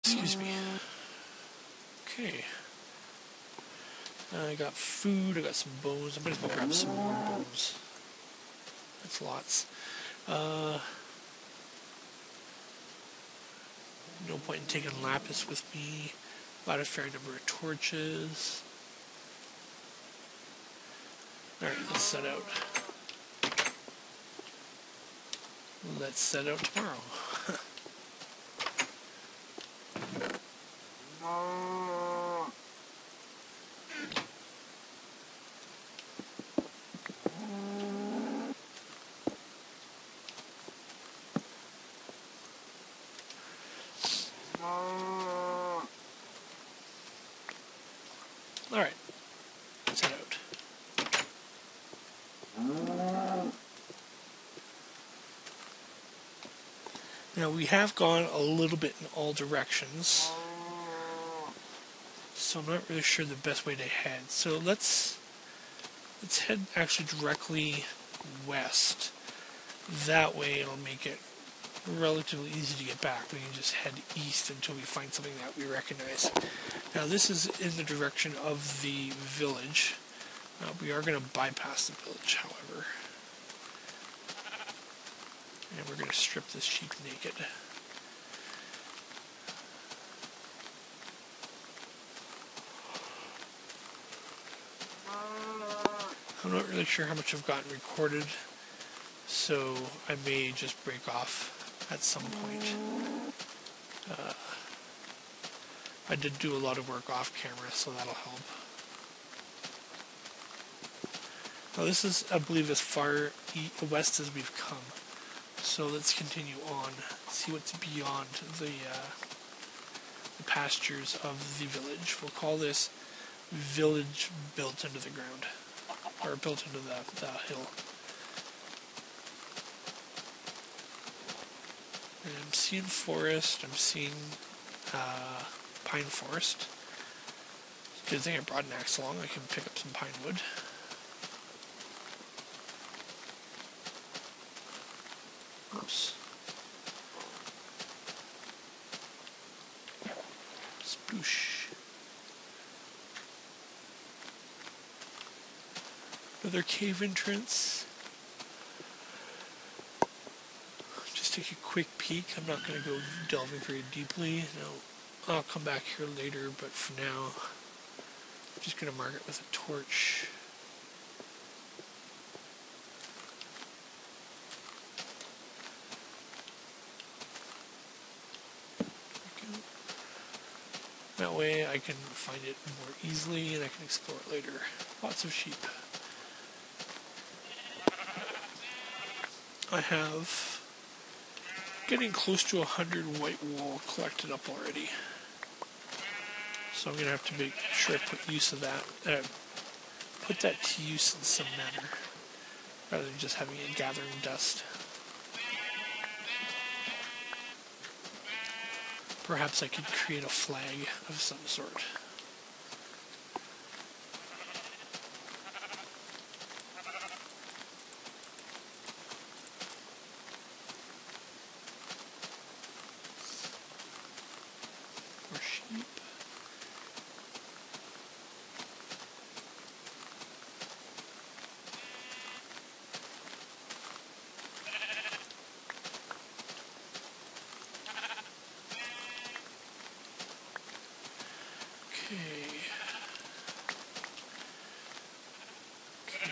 Excuse me. Okay. I got food, I got some bones. I might as well grab some more bones. That's lots. No point in taking lapis with me. Got a fair number of torches. Alright, let's set out. Let's set out tomorrow. Alright, let's head out. Now we have gone a little bit in all directions, so I'm not really sure the best way to head. So let's head actually directly west. That way it'll make it relatively easy to get back. We can just head east until we find something that we recognize. Now this is in the direction of the village. We are going to bypass the village, however. And we're going to strip this sheep naked. I'm not really sure how much I've gotten recorded, so I may just break off at some point. I did do a lot of work off camera, so that'll help. Now this is, I believe, as far west as we've come. So let's continue on, see what's beyond the pastures of the village. We'll call this village built into the ground, or built into the hill. And I'm seeing forest, I'm seeing pine forest. Good thing I brought an axe along, I can pick up some pine wood. Oops. Sploosh. Another cave entrance. Just take a quick peek. I'm not going to go delving very deeply. No, I'll come back here later, but for now, I'm just going to mark it with a torch. That way I can find it more easily and I can explore it later. Lots of sheep. I have getting close to 100 white wool collected up already. So I'm going to have to make sure I put use of that. Put that to use in some manner rather than just having it gathering dust. Perhaps I could create a flag of some sort. More sheep.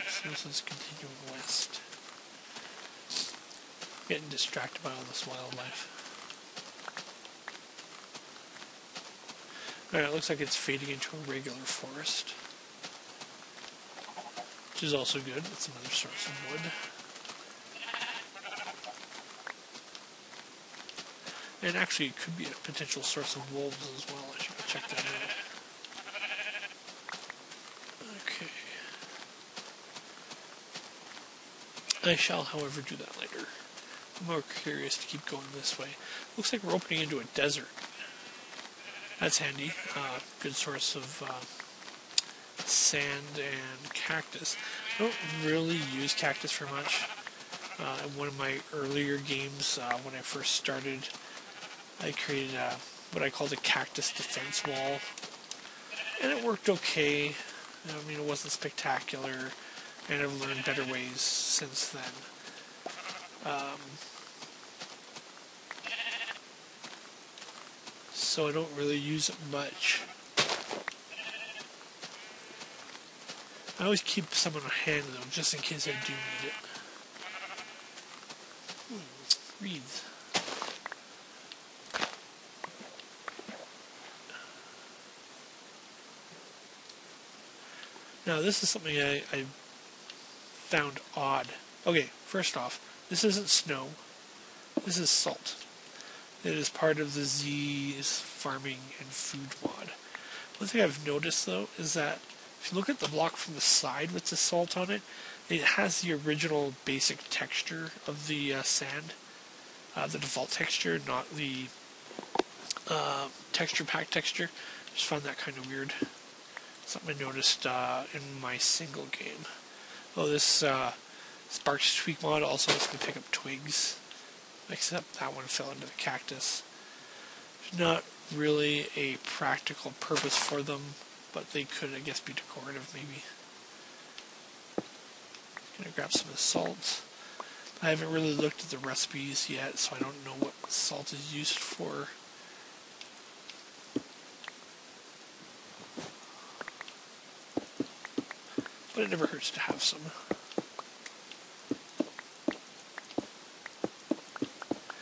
So this is continuing west. Getting distracted by all this wildlife. Alright, it looks like it's fading into a regular forest. Which is also good. It's another source of wood. And actually it could be a potential source of wolves as well. I should go check that out. I shall, however, do that later. I'm more curious to keep going this way. Looks like we're opening into a desert. That's handy. Good source of sand and cactus. I don't really use cactus for much. In one of my earlier games, when I first started, I created what I call the cactus defense wall. And it worked okay. I mean, it wasn't spectacular, and I've learned better ways since then. So I don't really use it much. I always keep some on hand though, just in case I do need it. Reeds. Now this is something I found odd. Okay, first off, this isn't snow. This is salt. It is part of the Z's farming and food mod. One thing I've noticed though is that if you look at the block from the side with the salt on it, it has the original basic texture of the sand, the default texture, not the texture pack texture. Just found that kind of weird. Something I noticed in my single game. Oh, this Sparcs tweak mod also lets me pick up twigs, except that one fell into the cactus. There's not really a practical purpose for them, but they could, I guess, be decorative maybe. Gonna grab some of the salt. I haven't really looked at the recipes yet, so I don't know what salt is used for. But it never hurts to have some.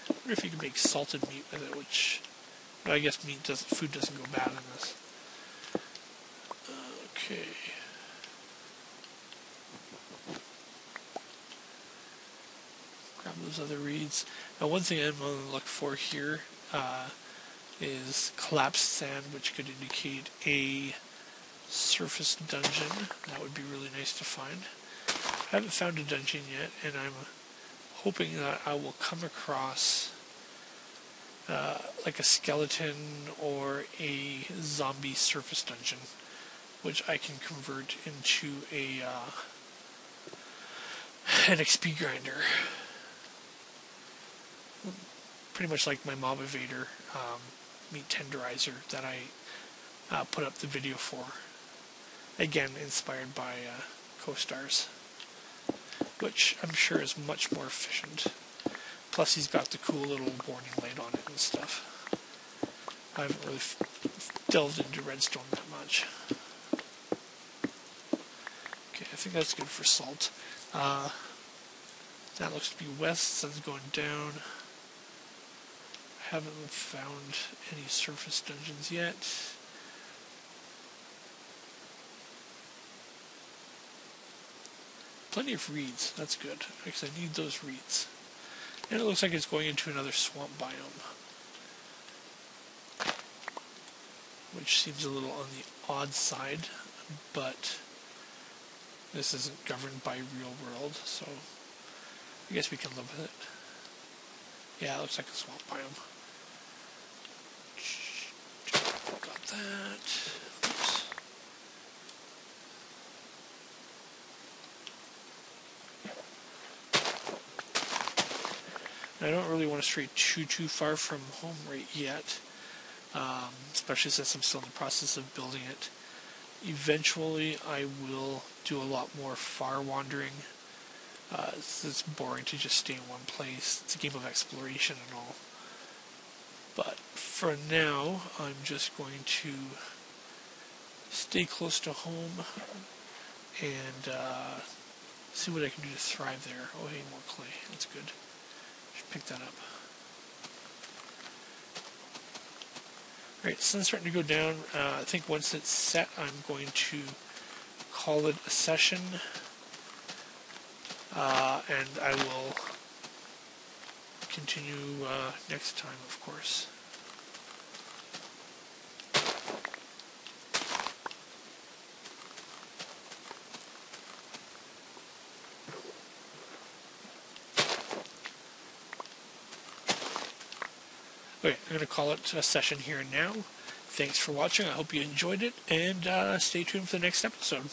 I wonder if you can make salted meat with it, which, but I guess food doesn't go bad in this. Okay. Grab those other reeds. Now one thing I'm going to look for here is collapsed sand, which could indicate a surface dungeon. That would be really nice to find. I haven't found a dungeon yet, and I'm hoping that I will come across like a skeleton or a zombie surface dungeon, which I can convert into an XP grinder. Pretty much like my Mob Evader meat tenderizer that I put up the video for. Again, inspired by co-stars, which I'm sure is much more efficient. Plus, he's got the cool little warning light on it and stuff. I haven't really delved into redstone that much. Okay, I think that's good for salt. That looks to be west, sun's going down. I haven't found any surface dungeons yet. Plenty of reeds, that's good, because I need those reeds. And it looks like it's going into another swamp biome, which seems a little on the odd side, but this isn't governed by real world, so I guess we can live with it. Yeah, it looks like a swamp biome. Got that. Oops. I don't really want to stray too far from home right yet, especially since I'm still in the process of building it. Eventually I will do a lot more far wandering. It's boring to just stay in one place. It's a game of exploration and all. But for now, I'm just going to stay close to home and see what I can do to thrive there. Oh, hey, more clay. That's good. Should pick that up. Alright, sun's starting to go down. I think once it's set, I'm going to call it a session. And I will continue next time, of course. Okay, I'm going to call it a session here and now. Thanks for watching. I hope you enjoyed it, and stay tuned for the next episode.